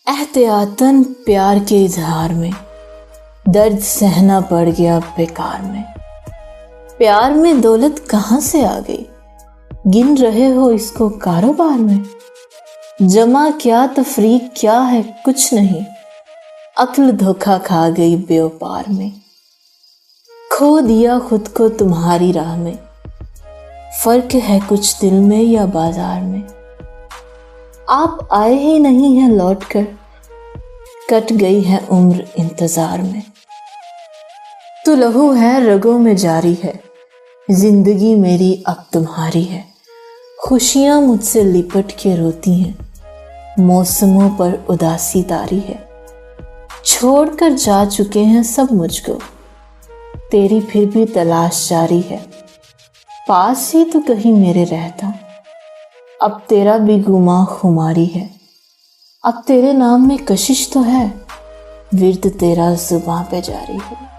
एहतियातन प्यार के इजहार में दर्द सहना पड़ गया बेकार में। प्यार में दौलत कहाँ से आ गई, गिन रहे हो इसको कारोबार में। जमा क्या तफरीक क्या है कुछ नहीं, अक्ल धोखा खा गई व्यापार में। खो दिया खुद को तुम्हारी राह में, फर्क है कुछ दिल में या बाजार में। आप आए ही नहीं हैं लौट कर, कट गई है उम्र इंतजार में। तो लहू है रगों में जारी है, जिंदगी मेरी अब तुम्हारी है। खुशियां मुझसे लिपट के रोती हैं, मौसमों पर उदासी तारी है। छोड़कर जा चुके हैं सब मुझको, तेरी फिर भी तलाश जारी है। पास ही तो कहीं मेरे रहता, अब तेरा भी गुमा खुमारी है। अब तेरे नाम में कशिश तो है, विर्द तेरा जुबां पे जारी है।